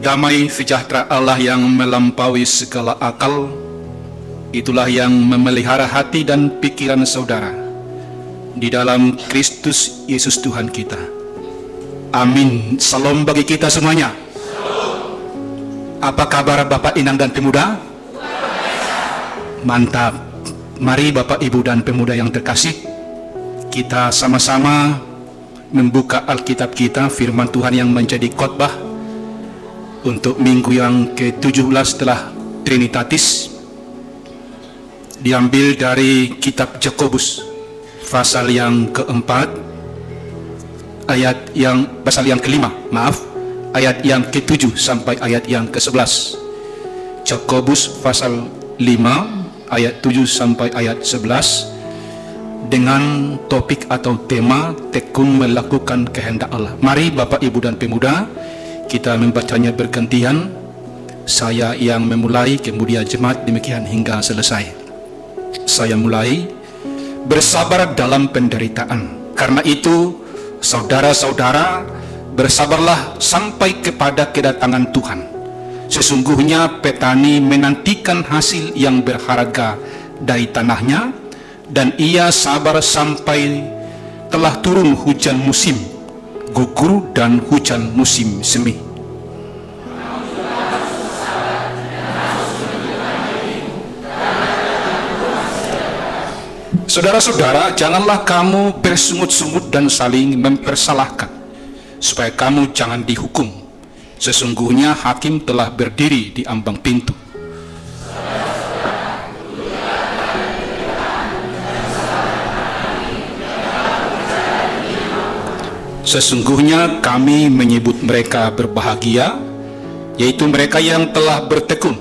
Damai sejahtera Allah yang melampaui segala akal, itulah yang memelihara hati dan pikiran saudara di dalam Kristus Yesus Tuhan kita. Amin. Salam bagi kita semuanya. Apa kabar Bapak Inang dan Pemuda? Mantap. Mari Bapak Ibu dan Pemuda yang terkasih, kita sama-sama membuka Alkitab kita, firman Tuhan yang menjadi khotbah untuk minggu yang ke-17 setelah Trinitatis, diambil dari kitab Yakobus pasal yang keempat, pasal yang kelima, ayat yang ke-7 sampai ayat yang ke-11. Yakobus pasal 5 ayat 7 sampai ayat 11 dengan topik atau tema tekun melakukan kehendak Allah. Mari Bapak Ibu dan Pemuda, kita membacanya bergantian. Saya yang memulai, kemudian jemaat demikian hingga selesai. Saya mulai. Bersabar dalam penderitaan. Karena itu, saudara-saudara, bersabarlah sampai kepada kedatangan Tuhan. Sesungguhnya petani menantikan hasil yang berharga dari tanahnya, dan ia sabar sampai telah turun hujan musim gugur dan hujan musim semi. Saudara-saudara, janganlah kamu bersungut-sungut dan saling mempersalahkan, supaya kamu jangan dihukum. Sesungguhnya hakim telah berdiri di ambang pintu. Sesungguhnya kami menyebut mereka berbahagia, yaitu mereka yang telah bertekun.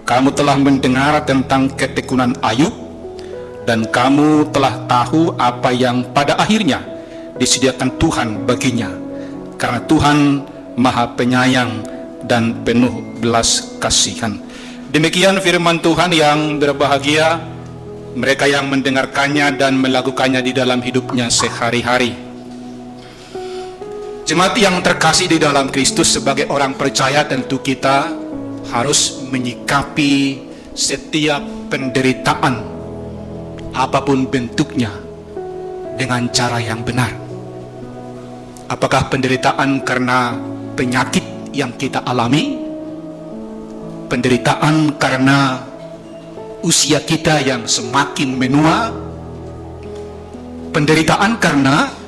Kamu telah mendengar tentang ketekunan Ayub, dan kamu telah tahu apa yang pada akhirnya disediakan Tuhan baginya, karena Tuhan Maha Penyayang dan penuh belas kasihan. Demikian firman Tuhan. Yang berbahagia mereka yang mendengarkannya dan melakukannya di dalam hidupnya sehari-hari. Jemaat yang terkasih di dalam Kristus, sebagai orang percaya tentu kita harus menyikapi setiap penderitaan apapun bentuknya dengan cara yang benar. Apakah penderitaan karena penyakit yang kita alami, penderitaan karena usia kita yang semakin menua, penderitaan karena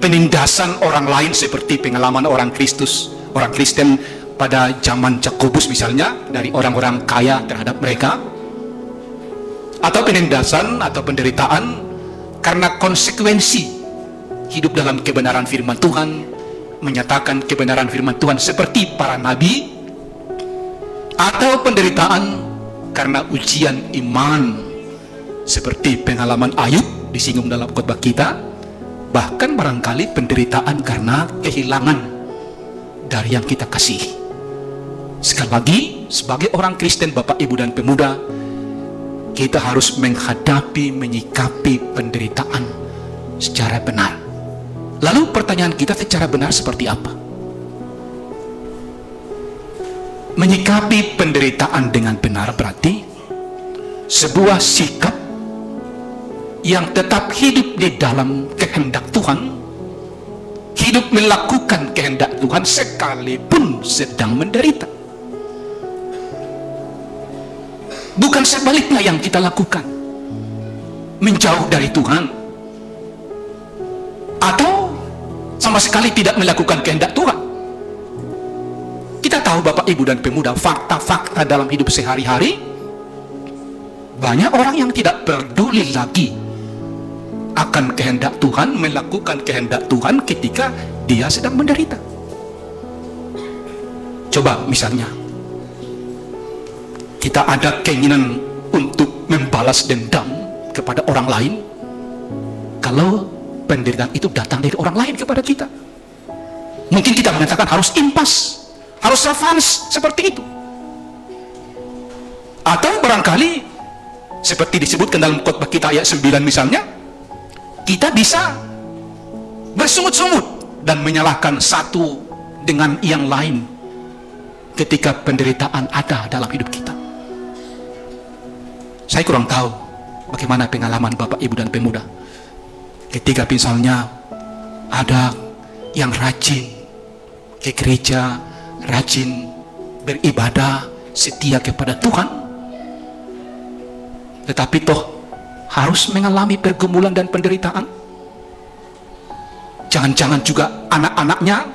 penindasan orang lain seperti pengalaman orang Kristen pada zaman Yakobus misalnya, dari orang-orang kaya terhadap mereka, atau penindasan atau penderitaan karena konsekuensi hidup dalam kebenaran firman Tuhan, menyatakan kebenaran firman Tuhan seperti para nabi, atau penderitaan karena ujian iman seperti pengalaman Ayub disinggung dalam khotbah kita. Bahkan barangkali penderitaan karena kehilangan dari yang kita kasihi. Sekali lagi, sebagai orang Kristen, Bapak, Ibu, dan Pemuda, kita harus menyikapi penderitaan secara benar. Lalu pertanyaan kita, secara benar seperti apa? Menyikapi penderitaan dengan benar berarti sebuah sikap yang tetap hidup di dalam kehendak Tuhan, hidup melakukan kehendak Tuhan sekalipun sedang menderita. Bukan sebaliknya yang kita lakukan, menjauh dari Tuhan, atau sama sekali tidak melakukan kehendak Tuhan. Kita tahu Bapak, Ibu, dan Pemuda, fakta-fakta dalam hidup sehari-hari, banyak orang yang tidak peduli lagi akan kehendak Tuhan, melakukan kehendak Tuhan ketika dia sedang menderita. Coba misalnya kita ada keinginan untuk membalas dendam kepada orang lain, kalau penderitaan itu datang dari orang lain kepada kita, mungkin kita mengatakan harus impas, harus revenge, seperti itu. Atau barangkali seperti disebutkan dalam khotbah kita ayat 9 misalnya, kita bisa bersungut-sungut dan menyalahkan satu dengan yang lain ketika penderitaan ada dalam hidup kita. Saya kurang tahu bagaimana pengalaman Bapak, Ibu, dan pemuda ketika misalnya ada yang rajin ke gereja, rajin beribadah, setia kepada Tuhan, tetapi toh harus mengalami pergumulan dan penderitaan. Jangan-jangan juga anak-anaknya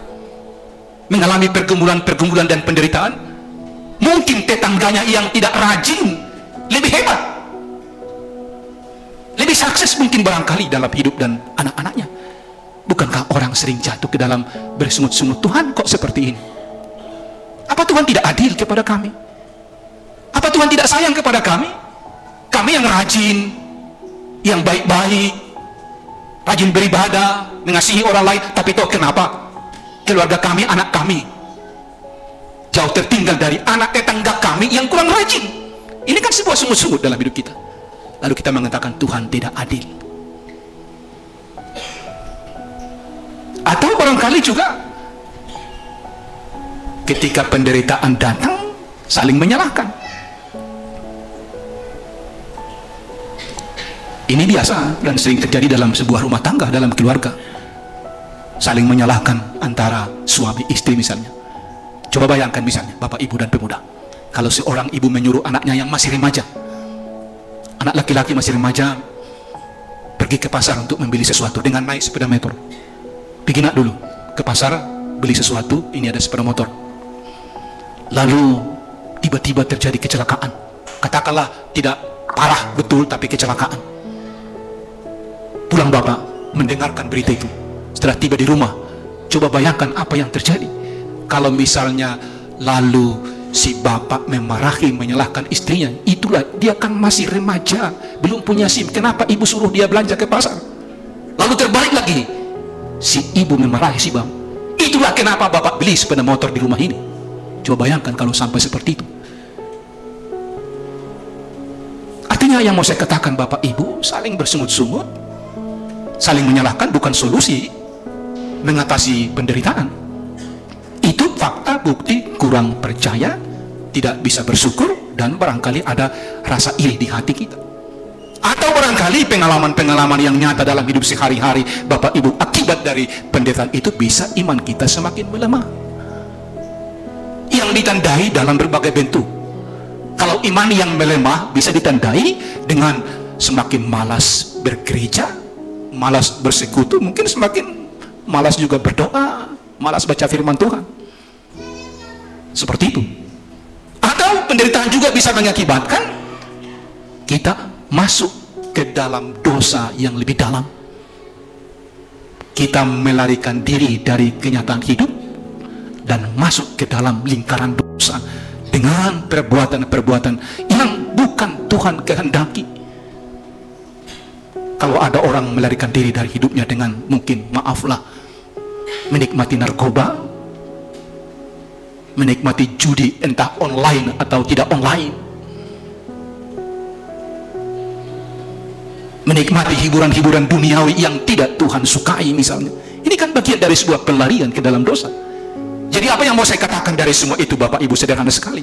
mengalami pergumulan dan penderitaan. Mungkin tetangganya yang tidak rajin lebih hebat, lebih sukses mungkin barangkali dalam hidup dan anak-anaknya. Bukankah orang sering jatuh ke dalam bersungut-sungut, Tuhan kok seperti ini? Apa Tuhan tidak adil kepada kami? Apa Tuhan tidak sayang kepada kami? Kami yang rajin, yang baik-baik, rajin beribadah, mengasihi orang lain, tapi toh kenapa keluarga kami, anak kami jauh tertinggal dari anak tetangga kami yang kurang rajin? Ini kan sebuah sungut-sungut dalam hidup kita. Lalu kita mengatakan Tuhan tidak adil. Atau barangkali juga ketika penderitaan datang, saling menyalahkan. Ini biasa dan sering terjadi dalam sebuah rumah tangga, dalam keluarga. Saling menyalahkan antara suami istri misalnya. Coba bayangkan misalnya Bapak, Ibu, dan pemuda, kalau seorang ibu menyuruh anaknya yang masih remaja, anak laki-laki masih remaja, pergi ke pasar untuk membeli sesuatu dengan naik sepeda motor. Pergi nak dulu ke pasar, beli sesuatu, ini ada sepeda motor. Lalu tiba-tiba terjadi kecelakaan. Katakanlah tidak parah betul, tapi kecelakaan. Pulang bapak mendengarkan berita itu. Setelah tiba di rumah, coba bayangkan apa yang terjadi. Kalau misalnya lalu si bapak memarahi, menyalahkan istrinya, itulah dia kan masih remaja, belum punya SIM, kenapa ibu suruh dia belanja ke pasar? Lalu terbalik lagi, si ibu memarahi si bapak, itulah kenapa bapak beli sepeda motor di rumah ini. Coba bayangkan kalau sampai seperti itu. Artinya yang mau saya katakan Bapak Ibu, saling bersungut-sungut, saling menyalahkan bukan solusi mengatasi penderitaan. Itu fakta, bukti kurang percaya, tidak bisa bersyukur, dan barangkali ada rasa iri di hati kita. Atau barangkali pengalaman-pengalaman yang nyata dalam hidup sehari-hari Bapak Ibu, akibat dari penderitaan itu bisa iman kita semakin melemah, yang ditandai dalam berbagai bentuk. Kalau iman yang melemah bisa ditandai dengan semakin malas bergereja, malas bersekutu, mungkin semakin malas juga berdoa, malas baca firman Tuhan. Seperti itu. Atau penderitaan juga bisa mengakibatkan kita masuk ke dalam dosa yang lebih dalam. Kita melarikan diri dari kenyataan hidup dan masuk ke dalam lingkaran dosa dengan perbuatan-perbuatan yang bukan Tuhan kehendaki. Kalau ada orang melarikan diri dari hidupnya dengan mungkin, maaflah, menikmati narkoba, menikmati judi entah online atau tidak online, menikmati hiburan-hiburan duniawi yang tidak Tuhan sukai misalnya, ini kan bagian dari sebuah pelarian ke dalam dosa. Jadi apa yang mau saya katakan dari semua itu Bapak Ibu, sederhana sekali.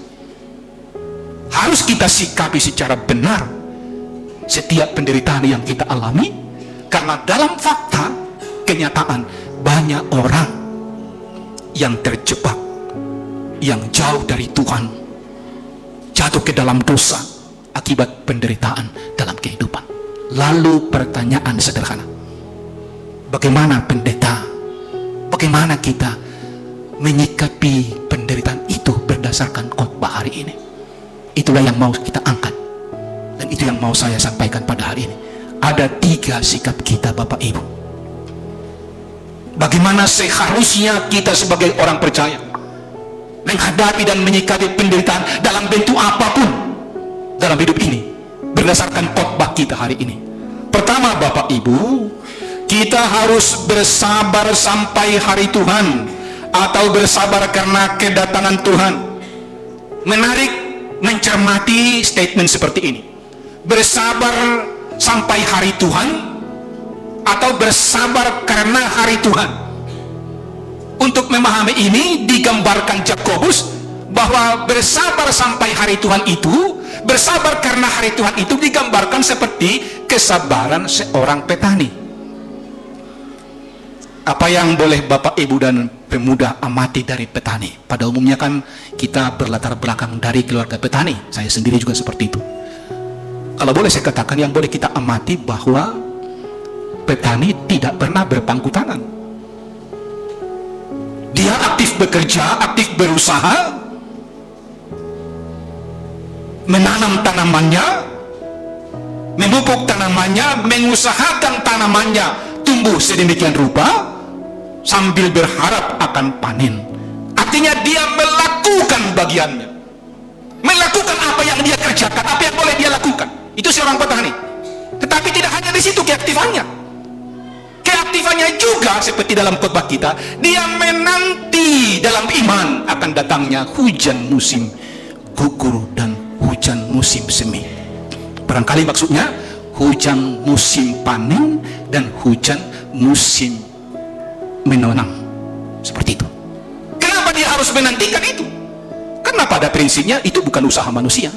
Harus kita sikapi secara benar setiap penderitaan yang kita alami, karena dalam fakta, kenyataan, banyak orang yang terjebak, yang jauh dari Tuhan, jatuh ke dalam dosa akibat penderitaan dalam kehidupan. Lalu pertanyaan sederhana, bagaimana pendeta, bagaimana kita menyikapi penderitaan itu berdasarkan khotbah hari ini? Itulah yang mau kita angkat, dan itu yang mau saya sampaikan pada hari ini. Ada 3 sikap kita Bapak Ibu. Bagaimana seharusnya kita sebagai orang percaya menghadapi dan menyikapi penderitaan dalam bentuk apapun dalam hidup ini berdasarkan khotbah kita hari ini. Pertama Bapak Ibu, kita harus bersabar sampai hari Tuhan, atau bersabar karena kedatangan Tuhan. Menarik mencermati statement seperti ini, bersabar sampai hari Tuhan atau bersabar karena hari Tuhan. Untuk memahami ini digambarkan Yakobus bahwa bersabar sampai hari Tuhan itu, bersabar karena hari Tuhan itu digambarkan seperti kesabaran seorang petani. Apa yang boleh Bapak Ibu dan pemuda amati dari petani? Pada umumnya kan kita berlatar belakang dari keluarga petani. Saya sendiri juga seperti itu. Kalau boleh saya katakan, yang boleh kita amati bahwa petani tidak pernah berpangku tangan. Dia aktif bekerja, aktif berusaha, menanam tanamannya, memupuk tanamannya, mengusahakan tanamannya tumbuh sedemikian rupa sambil berharap akan panen. Artinya dia melakukan bagiannya, melakukan apa yang dia kerjakan, apa yang boleh dia lakukan. Itu seorang petani. Tetapi tidak hanya di situ keaktifannya. Keaktifannya juga seperti dalam khotbah kita, dia menanti dalam iman akan datangnya hujan musim gugur dan hujan musim semi. Barangkali maksudnya hujan musim panen dan hujan musim menanam. Seperti itu. Kenapa dia harus menantikan itu? Karena pada prinsipnya itu bukan usaha manusia.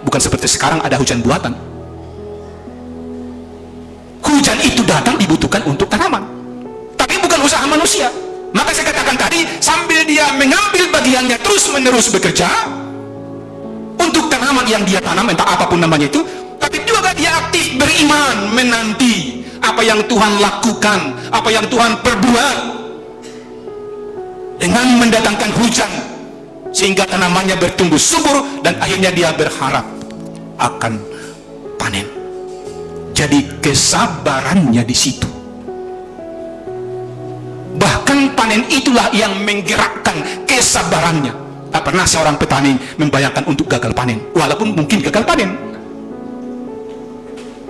Bukan seperti sekarang ada hujan buatan. Hujan itu datang dibutuhkan untuk tanaman, tapi bukan usaha manusia. Maka saya katakan tadi, sambil dia mengambil bagiannya terus menerus bekerja untuk tanaman yang dia tanam, entah apapun namanya itu, tapi juga dia aktif beriman, menanti apa yang Tuhan lakukan, apa yang Tuhan perbuat dengan mendatangkan hujan sehingga tanamannya bertumbuh subur dan akhirnya dia berharap akan panen. Jadi kesabarannya di situ. Bahkan panen itulah yang menggerakkan kesabarannya. Tak pernah seorang petani membayangkan untuk gagal panen, walaupun mungkin gagal panen.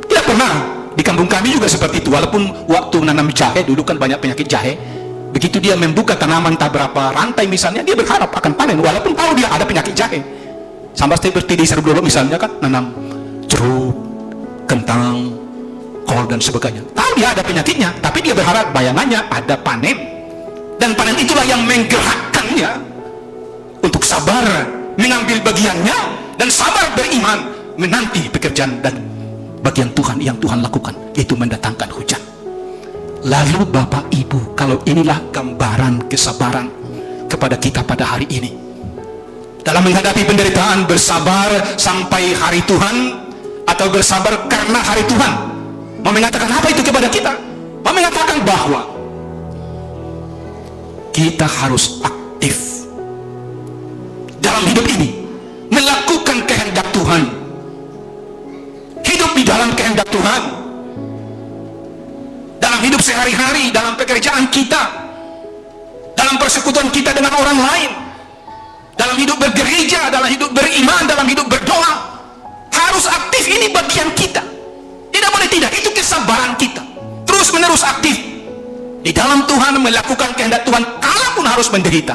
Tidak pernah. Di kampung kami juga seperti itu. Walaupun waktu menanam jahe, dulu kan banyak penyakit jahe. Begitu dia membuka tanaman tak berapa rantai misalnya, dia berharap akan panen, walaupun tahu dia ada penyakit jahe. Sama seperti di Serbolo misalnya kan, nanam jeruk, kentang, kol dan sebagainya. Tahu dia ada penyakitnya, tapi dia berharap bayangannya ada panen. Dan panen itulah yang menggerakkannya untuk sabar mengambil bagiannya dan sabar beriman menanti pekerjaan dan bagian Tuhan yang Tuhan lakukan, yaitu mendatangkan hujan. Lalu Bapak Ibu, kalau inilah gambaran kesabaran kepada kita pada hari ini dalam menghadapi penderitaan, bersabar sampai hari Tuhan atau bersabar karena hari Tuhan, mau mengatakan apa itu kepada kita? Mau mengatakan bahwa kita harus aktif dalam hidup ini, melakukan kehendak Tuhan, hidup di dalam kehendak Tuhan, dalam hidup sehari-hari, dalam pekerjaan kita, dalam persekutuan kita dengan orang lain, dalam hidup bergereja, dalam hidup beriman, dalam hidup berdoa. Harus aktif, ini bagian kita. Tidak boleh tidak, itu kesabaran kita. Terus menerus aktif di dalam Tuhan, melakukan kehendak Tuhan, kalaupun harus menderita.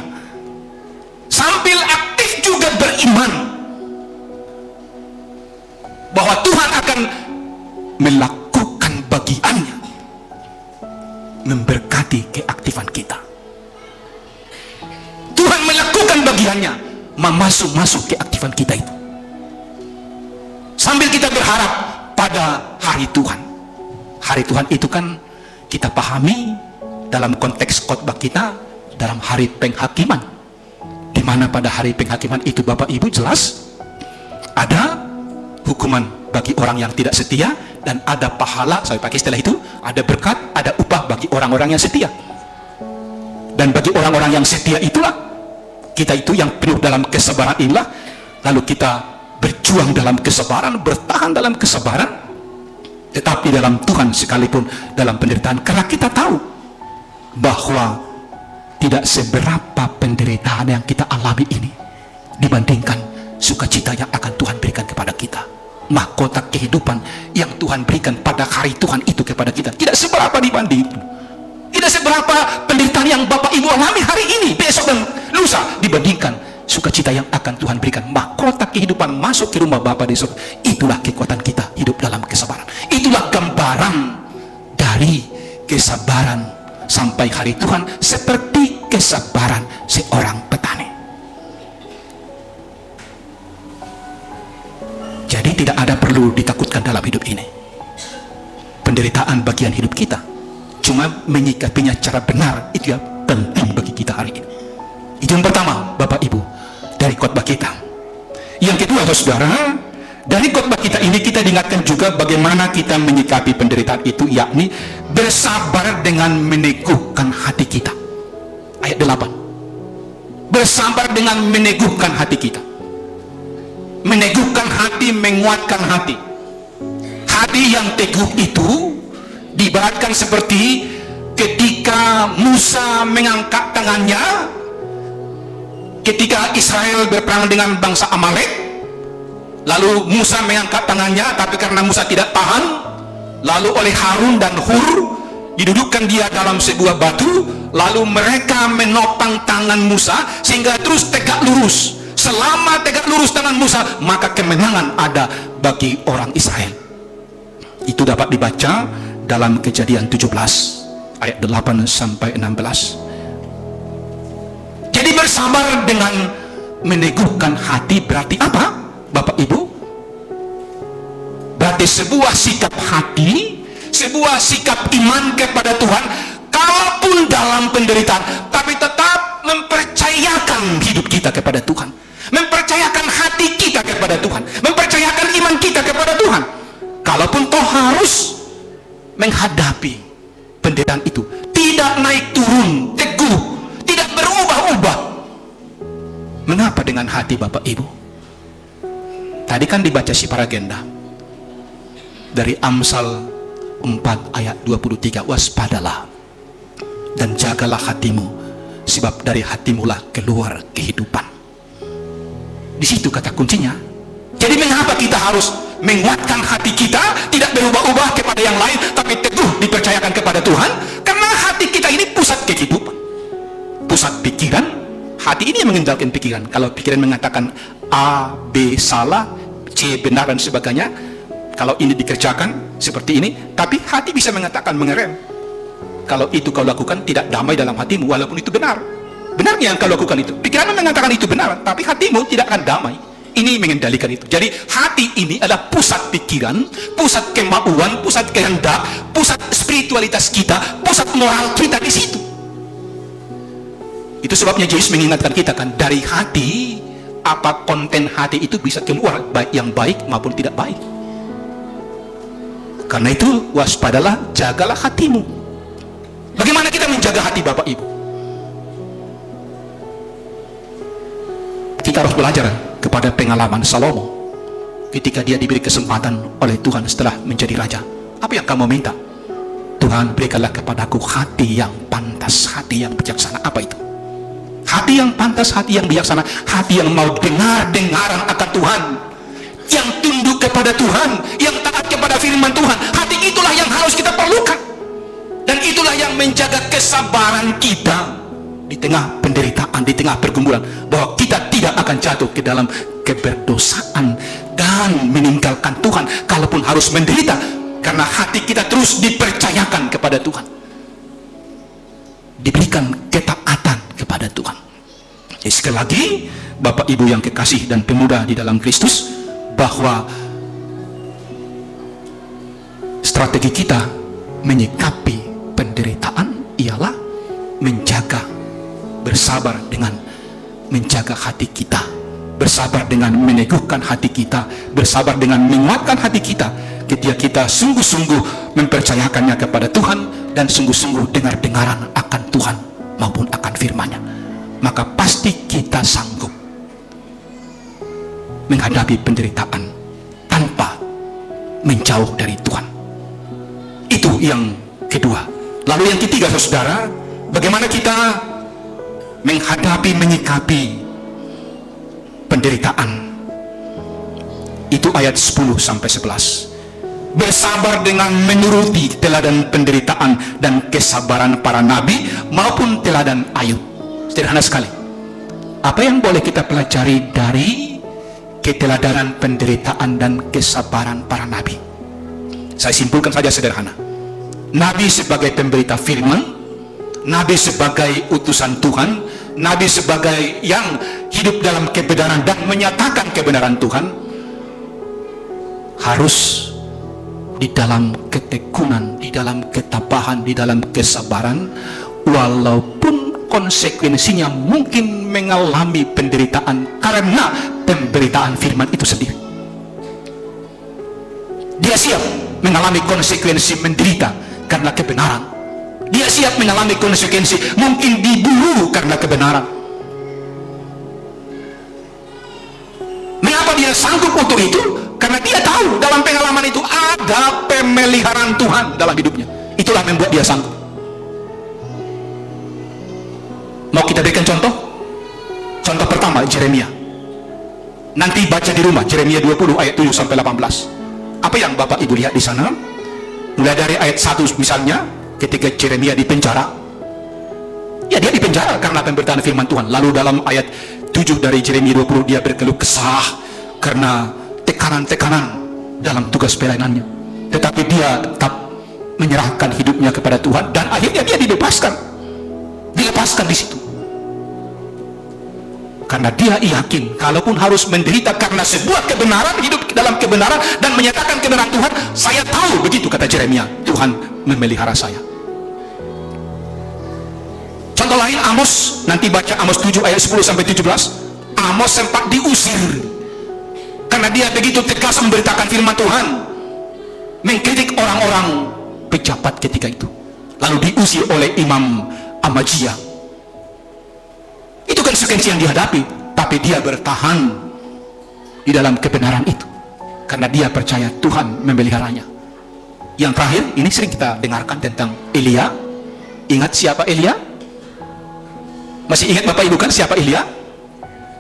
Sambil aktif juga beriman bahwa Tuhan akan melakukan bagiannya, memberkati keaktifan kita. Tuhan melakukan bagiannya, masuk keaktifan kita itu. Sambil kita berharap pada hari Tuhan. Hari Tuhan itu kan kita pahami dalam konteks khotbah kita dalam hari penghakiman, di mana pada hari penghakiman itu Bapak Ibu jelas ada hukuman bagi orang yang tidak setia dan ada pahala, saya pakai istilah itu, ada berkat, ada upah bagi orang-orang yang setia. Dan bagi orang-orang yang setia itulah kita itu yang penuh dalam kesabaran inilah, lalu kita berjuang dalam kesabaran, bertahan dalam kesabaran, tetapi dalam Tuhan sekalipun dalam penderitaan, karena kita tahu bahwa tidak seberapa penderitaan yang kita alami ini dibandingkan sukacita yang akan Tuhan berikan kepada kita. Mahkota kehidupan yang Tuhan berikan pada hari Tuhan itu kepada kita tidak seberapa dibanding itu. Tidak seberapa penderitaan yang Bapak Ibu alami hari ini, besok dan lusa, dibandingkan sukacita yang akan Tuhan berikan. Mahkota kehidupan masuk ke rumah Bapa di surga. Itulah kekuatan kita hidup dalam kesabaran. Itulah gambaran dari kesabaran sampai hari Tuhan, seperti kesabaran seorang petani. Jadi tidak ada perlu ditakutkan dalam hidup ini. Penderitaan bagian hidup kita, cuma menyikapinya cara benar itu yang penting bagi kita hari ini. Itu yang pertama, Bapak Ibu, dari khotbah kita. Yang kedua, saudara, dari khotbah kita ini kita diingatkan juga bagaimana kita menyikapi penderitaan itu, yakni bersabar dengan meneguhkan hati kita. Ayat 8. Bersabar dengan meneguhkan hati kita. Meneguhkan hati, menguatkan hati. Hati yang teguh itu diibaratkan seperti ketika Musa mengangkat tangannya ketika Israel berperang dengan bangsa Amalek. Lalu Musa mengangkat tangannya, tapi karena Musa tidak tahan, lalu oleh Harun dan Hur didudukkan dia dalam sebuah batu, lalu mereka menopang tangan Musa sehingga terus tegak lurus. Selama tegak lurus tangan Musa, maka kemenangan ada bagi orang Israel. Itu dapat dibaca dalam Kejadian 17 ayat 8 sampai 16. Jadi bersabar dengan meneguhkan hati berarti apa, Bapak Ibu? Berarti sebuah sikap hati, sebuah sikap iman kepada Tuhan, kalaupun dalam penderitaan, tapi tetap mempercayakan hidup kita kepada Tuhan, mempercayakan hati kita kepada Tuhan, mempercayakan iman kita kepada Tuhan. Kalaupun toh harus menghadapi penderitaan itu, tidak naik turun, teguh, tidak berubah-ubah. Mengapa dengan hati, Bapak Ibu? Tadi kan dibaca si paragenda dari Amsal 4 ayat 23, waspadalah dan jagalah hatimu, sebab dari hatimulah keluar kehidupan. Di situ kata kuncinya. Jadi mengapa kita harus menguatkan hati kita, tidak berubah-ubah kepada yang lain, tapi teguh dipercayakan kepada Tuhan? Karena hati kita ini pusat kehidupan, pusat pikiran. Hati ini yang mengendalikan pikiran. Kalau pikiran mengatakan A, B salah, C benar dan sebagainya, kalau ini dikerjakan seperti ini, tapi hati bisa mengatakan mengerem. Kalau itu kau lakukan tidak damai dalam hatimu, walaupun itu benar. Benarnya yang kau lakukan itu, pikiran mengatakan itu benar, tapi hatimu tidak akan damai. Ini mengendalikan itu. Jadi hati ini adalah pusat pikiran, pusat kemauan, pusat kehendak, pusat spiritualitas kita, pusat moral kita di situ. Itu sebabnya Yesus mengingatkan kita kan, dari hati, apa konten hati itu bisa keluar, baik yang baik maupun tidak baik. Karena itu waspadalah, jagalah hatimu. Bagaimana kita menjaga hati, Bapak Ibu? Kita harus belajar kepada pengalaman Salomo ketika dia diberi kesempatan oleh Tuhan setelah menjadi raja. Apa yang kamu minta? Tuhan, berikanlah kepadaku hati yang pantas, hati yang bijaksana. Apa itu? Hati yang pantas, hati yang bijaksana, hati yang mau dengar-dengaran akan Tuhan, yang tunduk kepada Tuhan, yang taat kepada firman Tuhan. Hati itulah yang harus kita perlukan, dan itulah yang menjaga kesabaran kita di tengah penderitaan, di tengah pergumulan, bahwa kita tidak akan jatuh ke dalam keberdosaan dan meninggalkan Tuhan kalaupun harus menderita, karena hati kita terus dipercayakan kepada Tuhan, diberikan ketaatan kepada Tuhan. Jadi sekali lagi, Bapak Ibu yang kekasih dan pemuda di dalam Kristus, bahwa strategi kita menyikapi penderitaan ialah menjaga, bersabar dengan menjaga hati kita, bersabar dengan meneguhkan hati kita, bersabar dengan menguatkan hati kita ketika kita sungguh-sungguh mempercayakannya kepada Tuhan dan sungguh-sungguh dengar-dengaran akan Tuhan maupun akan firman-Nya. Maka pasti kita sanggup menghadapi penderitaan tanpa menjauh dari Tuhan. Itu yang kedua. Lalu yang ketiga, saudara, bagaimana kita menghadapi, menyikapi penderitaan? Itu ayat 10 sampai 11. Bersabar dengan menuruti teladan penderitaan dan kesabaran para nabi maupun teladan Ayub. Sederhana sekali. Apa yang boleh kita pelajari dari keteladanan penderitaan dan kesabaran para nabi? Saya simpulkan saja sederhana. Nabi sebagai pemberita firman Nabi sebagai utusan Tuhan, Nabi sebagai yang hidup dalam kebenaran dan menyatakan kebenaran Tuhan, harus di dalam ketekunan, di dalam ketabahan, di dalam kesabaran, walaupun konsekuensinya mungkin mengalami penderitaan karena pemberitaan firman itu sendiri. Dia siap mengalami konsekuensi menderita karena kebenaran. Dia siap mengalami konsekuensi mungkin dibunuh karena kebenaran. Mengapa dia sanggup untuk itu? Karena dia tahu dalam pengalaman itu ada pemeliharaan Tuhan dalam hidupnya. Itulah membuat dia sanggup. Mau kita berikan contoh? Contoh pertama, Yeremia. Nanti baca di rumah, Yeremia 20 ayat 7 sampai 18. Apa yang Bapak Ibu lihat di sana? Mulai dari ayat 1 misalnya, ketika Yeremia di penjara. Ya, dia di penjara karena pemberitaan firman Tuhan. Lalu dalam ayat 7 dari Yeremia 20, dia berkeluh kesah karena tekanan-tekanan dalam tugas pelayanannya. Tetapi dia tetap menyerahkan hidupnya kepada Tuhan, dan akhirnya dia dilepaskan di situ. Karena dia yakin, kalaupun harus menderita karena sebuah kebenaran, hidup dalam kebenaran dan menyatakan kebenaran Tuhan, saya tahu, begitu kata Yeremia, Tuhan memelihara saya. Contoh lain, Amos. Nanti baca Amos 7 ayat 10 sampai 17. Amos sempat diusir karena dia begitu tegas memberitakan firman Tuhan, mengkritik orang-orang pejabat ketika itu. Lalu diusir oleh Imam Amazia. Itu konsekuensi yang dihadapi, tapi dia bertahan di dalam kebenaran itu karena dia percaya Tuhan memeliharanya. Yang terakhir, ini sering kita dengarkan tentang Elia. Ingat siapa Elia? Masih ingat Bapak Ibu kan siapa Elia?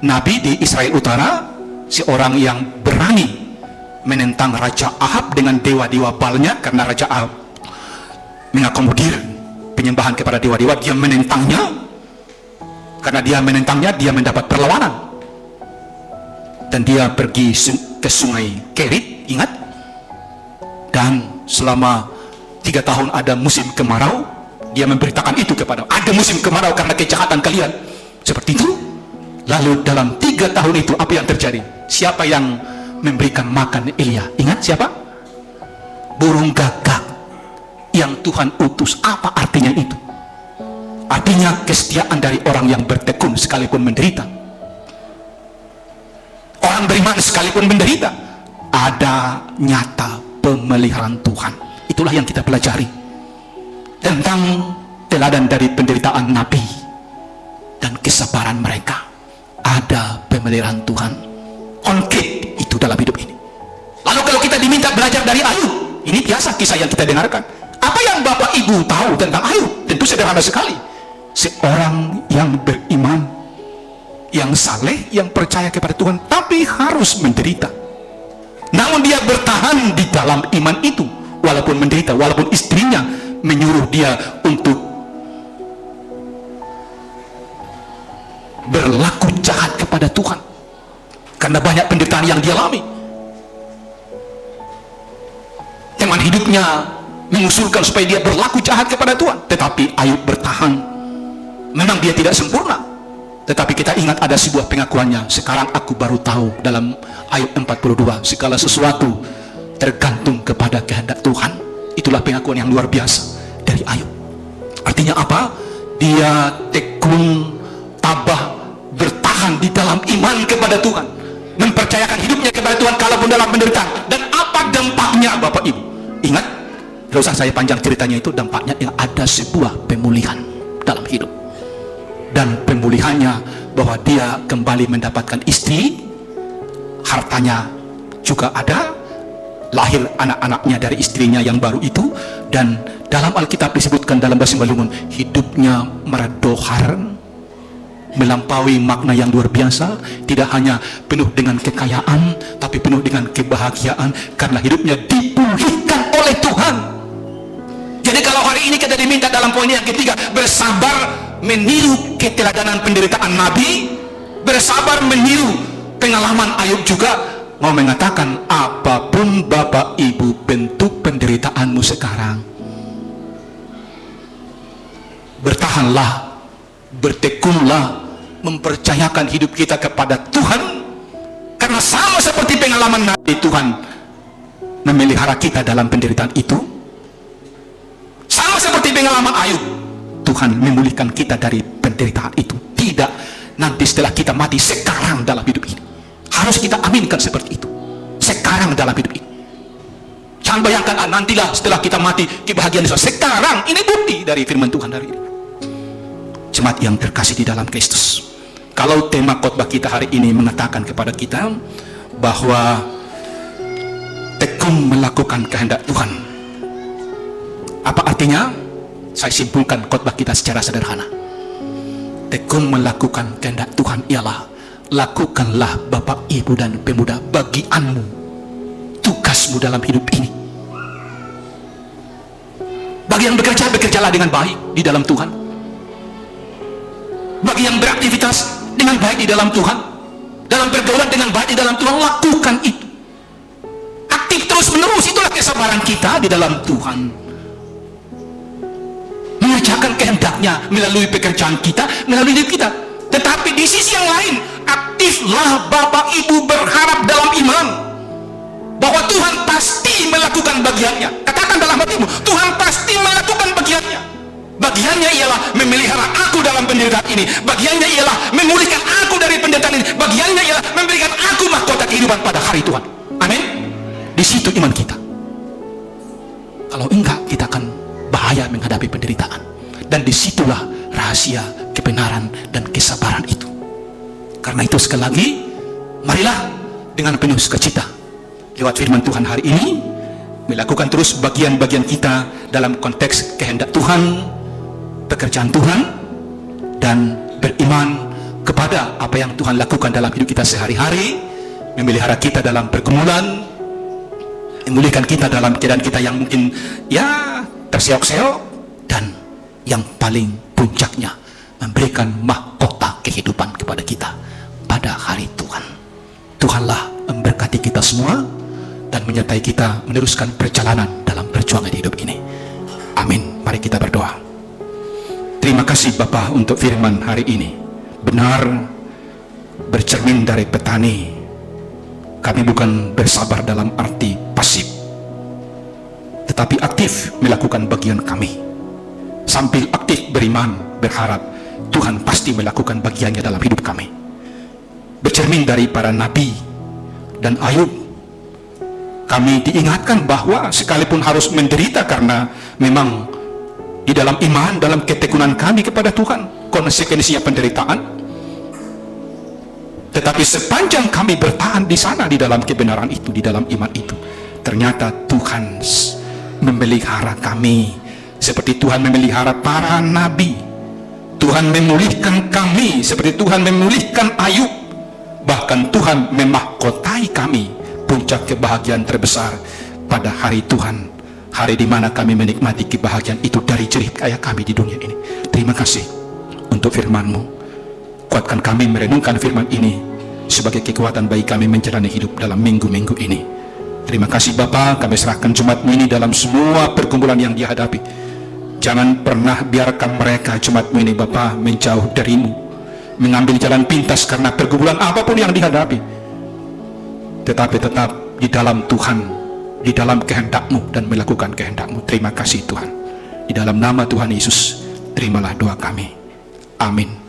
Nabi di Israel Utara, seorang yang berani menentang Raja Ahab dengan dewa-dewa Baalnya. Karena Raja Ahab mengakomodir penyembahan kepada dewa-dewa, dia menentangnya. Karena dia menentangnya, dia mendapat perlawanan, dan dia pergi ke sungai Kerit, ingat? Dan selama 3 tahun ada musim kemarau, dia memberitakan itu kepada, ada musim kemarau karena kejahatan kalian, seperti itu. Lalu dalam 3 tahun itu apa yang terjadi? Siapa yang memberikan makan Elia? Ingat siapa? Burung gagak yang Tuhan utus. Apa artinya itu? Artinya kesetiaan dari orang yang bertekun sekalipun menderita. Orang beriman sekalipun menderita, ada nyata pemeliharaan Tuhan. Itulah yang kita pelajari tentang teladan dari penderitaan Nabi dan kesabaran mereka. Ada pemeliharaan Tuhan konkret itu dalam hidup ini. Lalu kalau kita diminta belajar dari Ayub, ini biasa kisah yang kita dengarkan. Apa yang Bapak Ibu tahu tentang Ayub? Tentu sederhana sekali. Seorang yang beriman, yang saleh, yang percaya kepada Tuhan, tapi harus menderita. Namun dia bertahan di dalam iman itu, walaupun menderita, walaupun istrinya menyuruh dia untuk berlaku jahat kepada Tuhan karena banyak penderitaan yang dia alami. Teman hidupnya mengusulkan supaya dia berlaku jahat kepada Tuhan, tetapi Ayub bertahan. Memang dia tidak sempurna, tetapi kita ingat ada sebuah pengakuannya. Sekarang aku baru tahu, dalam Ayub 42, segala sesuatu tergantung kepada kehendak Tuhan. Itulah pengakuan yang luar biasa dari Ayub. Artinya apa? Dia tekun, tabah, bertahan di dalam iman kepada Tuhan, mempercayakan hidupnya kepada Tuhan kalaupun dalam penderitaan. Dan apa dampaknya Bapak Ibu? Ingat, tidak usah saya panjang ceritanya, itu dampaknya yang ada sebuah pemulihan dalam hidup. Dan pemulihannya bahwa dia kembali mendapatkan istri, hartanya juga ada, lahir anak-anaknya dari istrinya yang baru itu. Dan dalam Alkitab disebutkan dalam bahasa Balungun, hidupnya meredohar, melampaui makna yang luar biasa. Tidak hanya penuh dengan kekayaan, tapi penuh dengan kebahagiaan karena hidupnya dipulihkan oleh Tuhan. Jadi kalau hari ini kita diminta dalam poin yang ketiga, bersabar meniru keteladanan penderitaan Nabi, bersabar meniru pengalaman Ayub juga, mau mengatakan apapun Bapak Ibu bentuk penderitaanmu sekarang, bertahanlah, bertekunlah, mempercayakan hidup kita kepada Tuhan, karena sama seperti pengalaman Nabi, Tuhan memelihara kita dalam penderitaan itu. Sama seperti pengalaman Ayub, Tuhan memulihkan kita dari penderitaan itu. Tidak nanti setelah kita mati, sekarang dalam hidup ini. Harus kita aminkan seperti itu, sekarang dalam hidup ini. Jangan bayangkan nantilah setelah kita mati kebahagiaan itu. Sekarang ini bukti dari firman Tuhan hari ini. Jemaat yang terkasih di dalam Kristus, kalau tema khotbah kita hari ini mengatakan kepada kita bahwa tekun melakukan kehendak Tuhan, apa artinya? Saya simpulkan khotbah kita secara sederhana. Tekun melakukan kehendak Tuhan ialah lakukanlah Bapak, Ibu, dan pemuda bagianmu, tugasmu dalam hidup ini. Bagi yang bekerja, bekerjalah dengan baik di dalam Tuhan. Bagi yang beraktivitas dengan baik di dalam Tuhan, dalam pergaulan dengan baik di dalam Tuhan, lakukan itu. Aktif terus menerus, itulah kesabaran kita di dalam Tuhan. Mengerjakan kehendaknya melalui pekerjaan kita, melalui hidup kita. Tetapi di sisi yang lain, aktiflah Bapak Ibu berharap dalam iman bahwa Tuhan pasti melakukan bagiannya. Katakan dalam hatimu, Tuhan pasti melakukan bagiannya. Bagiannya ialah memelihara aku dalam penderitaan ini. Bagiannya ialah memulihkan aku dari penderitaan ini. Bagiannya ialah memberikan aku mahkota kehidupan pada hari Tuhan. Amin. Di situ iman kita. Kalau enggak, kita akan bahaya menghadapi penderitaan. Dan disitulah rahasia kebenaran dan kesabaran itu. Karena itu sekali lagi, marilah dengan penuh sukacita lewat firman Tuhan hari ini melakukan terus bagian-bagian kita dalam konteks kehendak Tuhan, pekerjaan Tuhan, dan beriman kepada apa yang Tuhan lakukan dalam hidup kita sehari-hari, memelihara kita dalam pergumulan, memulihkan kita dalam keadaan kita yang mungkin ya terseok-seok, dan yang paling puncaknya memberikan mahkota kehidupan kepada kita pada hari Tuhan. Tuhanlah memberkati kita semua dan menyertai kita meneruskan perjalanan dalam perjuangan hidup ini. Amin. Mari kita berdoa. Terima kasih Bapa untuk firman hari ini. Benar bercermin dari petani. Kami bukan bersabar dalam arti pasif, tetapi aktif melakukan bagian kami. Sambil aktif beriman, berharap Tuhan pasti melakukan bagiannya dalam hidup kami. Bercermin dari para nabi dan Ayub, kami diingatkan bahwa sekalipun harus menderita karena memang di dalam iman, dalam ketekunan kami kepada Tuhan, konsekuensinya penderitaan, tetapi sepanjang kami bertahan di sana, di dalam kebenaran itu, di dalam iman itu, ternyata Tuhan memelihara kami seperti Tuhan memelihara para nabi. Tuhan memulihkan kami seperti Tuhan memulihkan Ayub. Bahkan Tuhan memahkotai kami, puncak kebahagiaan terbesar pada hari Tuhan, hari di mana kami menikmati kebahagiaan itu dari jerih payah kami di dunia ini. Terima kasih untuk firman-Mu. Kuatkan kami merenungkan firman ini sebagai kekuatan bagi kami menjalani hidup dalam minggu-minggu ini. Terima kasih Bapa, kami serahkan jemaat-Mu ini dalam semua pergumulan yang dihadapi. Jangan pernah biarkan mereka jemaat-Mu ini Bapa menjauh dari-Mu, mengambil jalan pintas karena pergumulan apapun yang dihadapi, tetapi tetap di dalam Tuhan, di dalam kehendak-Mu dan melakukan kehendak-Mu. Terima kasih Tuhan. Di dalam nama Tuhan Yesus, terimalah doa kami. Amin.